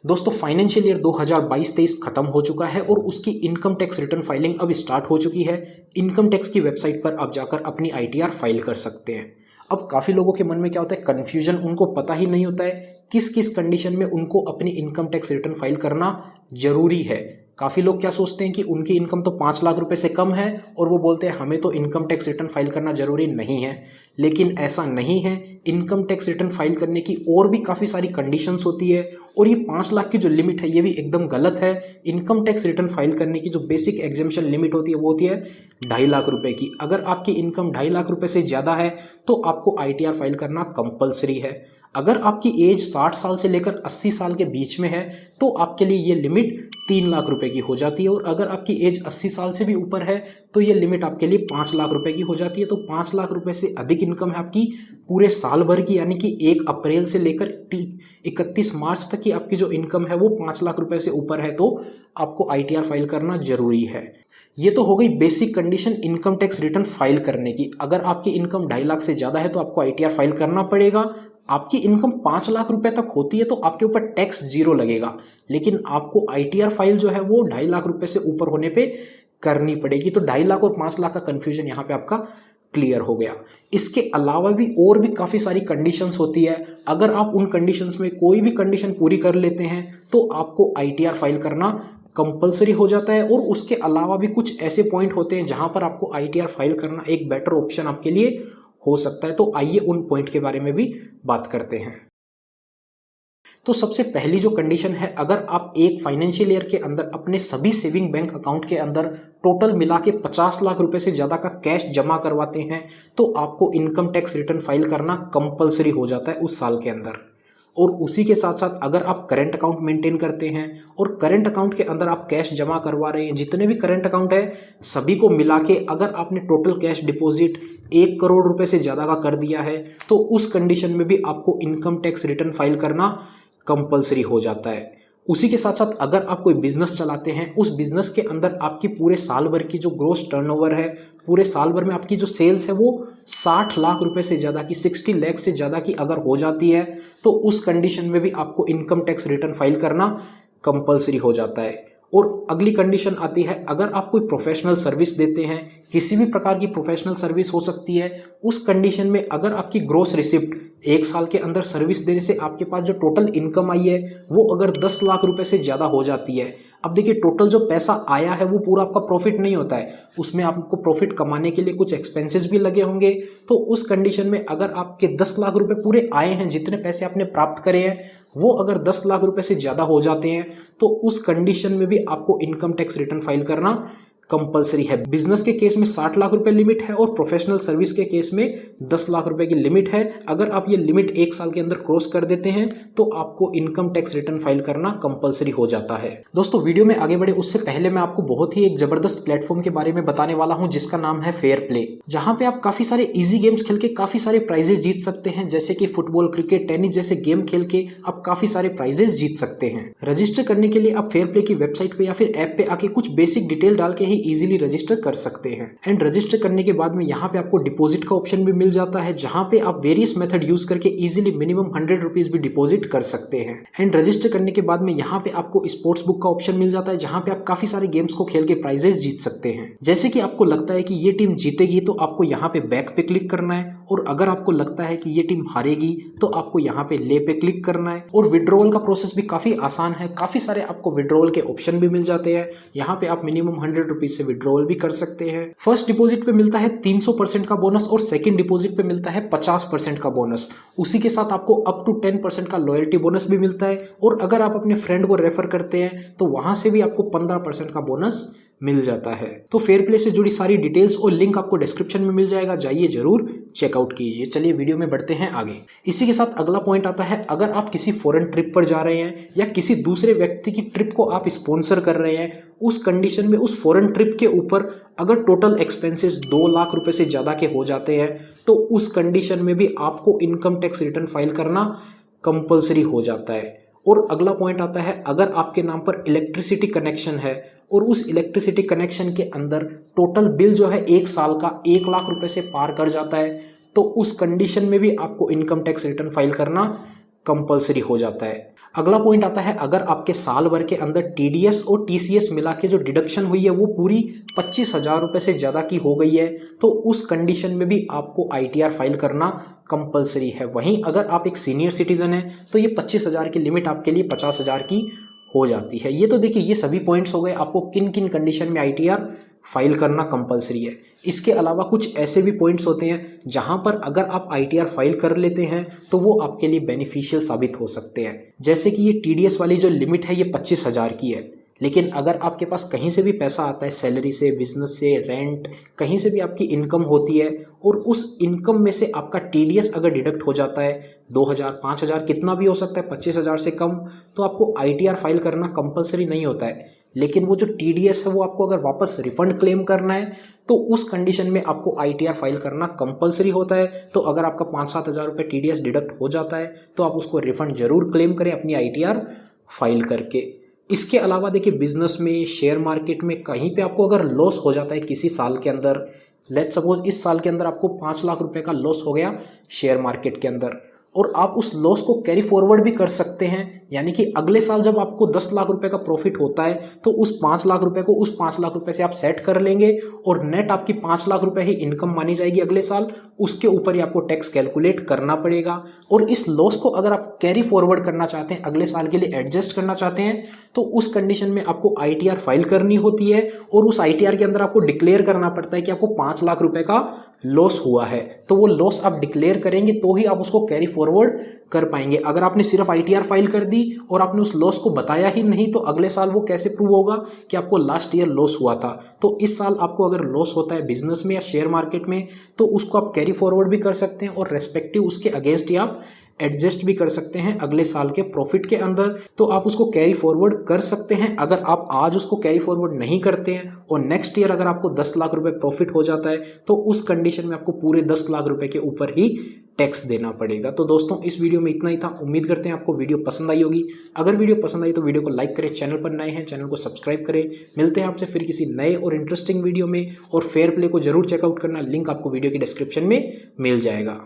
दोस्तों financial year 2022-23 खत्म हो चुका है और उसकी इनकम टैक्स रिटर्न फाइलिंग अब स्टार्ट हो चुकी है। इनकम टैक्स की वेबसाइट पर आप जाकर अपनी आईटीआर फाइल कर सकते हैं। अब काफ़ी लोगों के मन में क्या होता है, कन्फ्यूजन, उनको पता ही नहीं होता है किस किस कंडीशन में उनको अपनी इनकम टैक्स रिटर्न फाइल करना जरूरी है। काफ़ी लोग क्या सोचते हैं कि उनकी इनकम तो 5 लाख रुपए से कम है और वो बोलते हैं हमें तो इनकम टैक्स रिटर्न फाइल करना ज़रूरी नहीं है, लेकिन ऐसा नहीं है। इनकम टैक्स रिटर्न फाइल करने की और भी काफ़ी सारी कंडीशंस होती है और ये 5 लाख की जो लिमिट है ये भी एकदम गलत है। इनकम टैक्स रिटर्न फाइल करने की जो बेसिक एग्जेम्पशन लिमिट होती है वो होती है 2.5 लाख रुपए की। अगर आपकी इनकम 2.5 लाख रुपए से ज़्यादा है तो आपको आईटीआर फाइल करना कंपलसरी है। अगर आपकी एज 60 साल से लेकर 80 साल के बीच में है तो आपके लिए ये लिमिट 3 लाख रुपए की हो जाती है और अगर आपकी एज 80 साल से भी ऊपर है तो ये लिमिट आपके लिए 5 लाख रुपए की हो जाती है। तो 5 लाख रुपए से अधिक इनकम है आपकी पूरे साल भर की, यानी कि 1 अप्रैल से लेकर 31 मार्च तक की आपकी जो इनकम है वो 5 लाख रुपए से ऊपर है तो आपको आईटीआर फाइल करना जरूरी है। ये तो हो गई basic condition income tax return file करने की। अगर आपकी इनकम 2.5 लाख से ज़्यादा है तो आपको आईटीआर फाइल करना पड़ेगा। आपकी इनकम 5 लाख रुपए तक होती है तो आपके ऊपर टैक्स 0 लगेगा, लेकिन आपको आईटीआर फाइल जो है वो 2.5 लाख रुपए से ऊपर होने पे करनी पड़ेगी। तो 2.5 लाख और 5 लाख का कन्फ्यूजन यहाँ पे आपका क्लियर हो गया। इसके अलावा भी और भी काफ़ी सारी कंडीशंस होती है। अगर आप उन कंडीशंस में कोई भी कंडीशन पूरी कर लेते हैं तो आपको आईटीआर फाइल करना कंपलसरी हो जाता है। और उसके अलावा भी कुछ ऐसे पॉइंट होते हैं जहां पर आपको आईटीआर फाइल करना एक बेटर ऑप्शन आपके लिए हो सकता है। तो आइए उन पॉइंट के बारे में भी बात करते हैं। तो सबसे पहली जो कंडीशन है, अगर आप एक फाइनेंशियल ईयर के अंदर अपने सभी सेविंग बैंक अकाउंट के अंदर टोटल मिला के 50 लाख रुपए से ज़्यादा का कैश जमा करवाते हैं तो आपको इनकम टैक्स रिटर्न फाइल करना कंपलसरी हो जाता है उस साल के अंदर। और उसी के साथ साथ अगर आप करंट अकाउंट मेंटेन करते हैं और करंट अकाउंट के अंदर आप कैश जमा करवा रहे हैं, जितने भी करंट अकाउंट है सभी को मिला के अगर आपने टोटल कैश डिपॉजिट 1 करोड़ रुपए से ज़्यादा का कर दिया है तो उस कंडीशन में भी आपको इनकम टैक्स रिटर्न फाइल करना कंपलसरी हो जाता है। उसी के साथ साथ अगर आप कोई बिजनेस चलाते हैं, उस बिजनेस के अंदर आपकी पूरे साल भर की जो ग्रोस टर्नओवर है, पूरे साल भर में आपकी जो सेल्स है वो 60 लाख रुपए से ज़्यादा की, 60 लाख से ज़्यादा की अगर हो जाती है तो उस कंडीशन में भी आपको इनकम टैक्स रिटर्न फाइल करना कंपलसरी हो जाता है। और अगली कंडीशन आती है, अगर आप कोई प्रोफेशनल सर्विस देते हैं, किसी भी प्रकार की प्रोफेशनल सर्विस हो सकती है, उस कंडीशन में अगर आपकी ग्रोस रिसिप्ट 1 साल के अंदर सर्विस देने से आपके पास जो टोटल इनकम आई है वो अगर 10 लाख रुपए से ज़्यादा हो जाती है। अब देखिए, टोटल जो पैसा आया है वो पूरा आपका प्रॉफिट नहीं होता है, उसमें आपको प्रॉफिट कमाने के लिए कुछ एक्सपेंसेस भी लगे होंगे। तो उस कंडीशन में अगर आपके 10 लाख रुपए पूरे आए हैं, जितने पैसे आपने प्राप्त करे हैं वो अगर 10 लाख रुपए से ज़्यादा हो जाते हैं तो उस कंडीशन में भी आपको इनकम टैक्स रिटर्न फाइल करना कंपलसरी है। बिजनेस के केस में 60 लाख रुपए लिमिट है और प्रोफेशनल सर्विस के केस में 10 लाख रुपए की लिमिट है। अगर आप ये लिमिट 1 साल के अंदर क्रॉस कर देते हैं तो आपको इनकम टैक्स रिटर्न फाइल करना कंपलसरी हो जाता है। दोस्तों, वीडियो में आगे बढ़े उससे पहले मैं आपको बहुत ही एक जबरदस्त प्लेटफॉर्म के बारे में बताने वाला हूं जिसका नाम है फेयर प्ले, जहां पे आप काफी सारे इजी गेम्स खेल के काफी सारे प्राइजेस जीत सकते हैं, जैसे कि फुटबॉल, क्रिकेट, टेनिस जैसे गेम खेल के आप काफी सारे प्राइजेस जीत सकते हैं। रजिस्टर करने के लिए आप फेयर प्ले की वेबसाइट पे या फिर ऐप पे आके कुछ बेसिक डिटेल डाल के ही इजीली रजिस्टर कर सकते हैं। एंड रजिस्टर करने के बाद में यहाँ पे आपको डिपॉजिट का ऑप्शन भी मिल जाता है, जहां पे आप वेरियस मेथड यूज करके इजीली मिनिमम 100 रुपीज भी डिपॉजिट कर सकते हैं। एंड रजिस्टर करने के बाद में यहाँ पे आपको स्पोर्ट्स बुक का ऑप्शन मिल जाता है, जहां पे आप काफी सारे गेम्स को खेल के प्राइजेस जीत सकते हैं। जैसे कि आपको लगता है कि ये टीम जीतेगी तो आपको यहाँ पे बैक पे क्लिक करना है, और अगर आपको लगता है कि ये टीम हारेगी तो आपको यहाँ पे ले पे क्लिक करना है। और विड्रॉवल का प्रोसेस भी काफी आसान है, काफी सारे आपको विड्रॉवल के ऑप्शन भी मिल जाते हैं। यहाँ पे आप मिनिमम 100 रुपीज से विड्रॉवल कर सकते हैं। फर्स्ट डिपॉजिट पे मिलता है 300% का बोनस और सेकंड डिपॉजिट पे मिलता है 50% का बोनस। उसी के साथ आपको अप टू 10% का लॉयल्टी बोनस भी मिलता है, और अगर आप अपने फ्रेंड को रेफर करते हैं तो वहां से भी आपको 15% का बोनस मिल जाता है। तो फेयर प्ले से जुड़ी सारी डिटेल्स और लिंक आपको डिस्क्रिप्शन में मिल जाएगा, जाइए जरूर चेकआउट कीजिए। चलिए वीडियो में बढ़ते हैं आगे। इसी के साथ अगला पॉइंट आता है, अगर आप किसी फॉरेन ट्रिप पर जा रहे हैं या किसी दूसरे व्यक्ति की ट्रिप को आप स्पॉन्सर कर रहे हैं, उस कंडीशन में उस फॉरेन ट्रिप के ऊपर अगर टोटल एक्सपेंसेस 2 लाख रुपए से ज़्यादा के हो जाते हैं तो उस कंडीशन में भी आपको इनकम टैक्स रिटर्न फाइल करना कंपलसरी हो जाता है। और अगला पॉइंट आता है, अगर आपके नाम पर इलेक्ट्रिसिटी कनेक्शन है और उस इलेक्ट्रिसिटी कनेक्शन के अंदर टोटल बिल जो है 1 साल का 1 लाख रुपए से पार कर जाता है तो उस कंडीशन में भी आपको इनकम टैक्स रिटर्न फाइल करना कंपलसरी हो जाता है। अगला पॉइंट आता है, अगर आपके साल भर के अंदर TDS और TCS मिला के जो डिडक्शन हुई है वो पूरी 25,000 रुपये से ज़्यादा की हो गई है, तो उस कंडीशन में भी आपको ITR फाइल करना कंपलसरी है। वहीं अगर आप एक सीनियर सिटीज़न हैं तो ये 25,000 की लिमिट आपके लिए 50,000 की हो जाती है। ये तो देखिए, ये सभी पॉइंट्स हो गए आपको किन किन कंडीशन में ITR फाइल करना कंपलसरी है। इसके अलावा कुछ ऐसे भी पॉइंट्स होते हैं जहां पर अगर आप ITR फाइल कर लेते हैं तो वो आपके लिए बेनिफिशियल साबित हो सकते हैं। जैसे कि ये TDS वाली जो लिमिट है ये 25,000 की है, लेकिन अगर आपके पास कहीं से भी पैसा आता है, सैलरी से, बिजनेस से, रेंट, कहीं से भी आपकी इनकम होती है और उस इनकम में से आपका TDS अगर डिडक्ट हो जाता है 2,000, 5,000, कितना भी हो सकता है, 25,000 से कम, तो आपको ITR फाइल करना कंपलसरी नहीं होता है। लेकिन वो जो TDS है वो आपको अगर वापस रिफंड क्लेम करना है तो उस कंडीशन में आपको ITR फाइल करना कंपलसरी होता है। तो अगर आपका 5-7 हज़ार रुपये TDS डिडक्ट हो जाता है तो आप उसको रिफंड जरूर क्लेम करें अपनी ITR फाइल करके। इसके अलावा देखिए, बिजनेस में, शेयर मार्केट में कहीं पे आपको अगर लॉस हो जाता है किसी साल के अंदर, लेट्स सपोज इस साल के अंदर आपको 5 लाख रुपए का लॉस हो गया शेयर मार्केट के अंदर, और आप उस लॉस को कैरी फॉरवर्ड भी कर सकते हैं। यानी कि अगले साल जब आपको 10 लाख रुपए का प्रॉफिट होता है तो उस 5 लाख रुपए को उस 5 लाख रुपए से आप सेट कर लेंगे और नेट आपकी 5 लाख रुपए ही इनकम मानी जाएगी अगले साल। उसके ऊपर ही आपको टैक्स कैलकुलेट करना पड़ेगा। और इस लॉस को अगर आप कैरी फॉरवर्ड करना चाहते हैं, अगले साल के लिए एडजस्ट करना चाहते हैं, तो उस कंडीशन में आपको ITR फाइल करनी होती है और उस ITR के अंदर आपको डिक्लेयर करना पड़ता है कि आपको 5 लाख रुपए का लॉस हुआ है। तो वो लॉस आप डिक्लेयर करेंगे तो ही आप उसको कैरी फॉरवर्ड कर पाएंगे। अगर आपने सिर्फ ITR फाइल कर दी और आपने उस लॉस को बताया ही नहीं तो अगले साल वो कैसे प्रूव होगा कि आपको लास्ट ईयर लॉस हुआ था। तो इस साल आपको अगर लॉस होता है बिजनेस में या शेयर मार्केट में तो उसको आप कैरी फॉरवर्ड भी कर सकते हैं और रेस्पेक्टिव उसके अगेंस्ट ही आप एडजस्ट भी कर सकते हैं अगले साल के प्रॉफिट के अंदर। तो आप उसको कैरी फॉरवर्ड कर सकते हैं। अगर आप आज उसको कैरी फॉरवर्ड नहीं करते हैं और नेक्स्ट ईयर अगर आपको 10 लाख रुपए प्रॉफिट हो जाता है तो उस कंडीशन में आपको पूरे 10 लाख रुपए के ऊपर ही टैक्स देना पड़ेगा। तो दोस्तों, इस वीडियो में इतना ही था। उम्मीद करते हैं आपको वीडियो पसंद आई होगी। अगर वीडियो पसंद आई तो वीडियो को लाइक करें, चैनल पर नए हैं चैनल को सब्सक्राइब करें। मिलते हैं आपसे फिर किसी नए और इंटरेस्टिंग वीडियो में। और फेयर प्ले को जरूर चेकआउट करना, लिंक आपको वीडियो की डिस्क्रिप्शन में मिल जाएगा।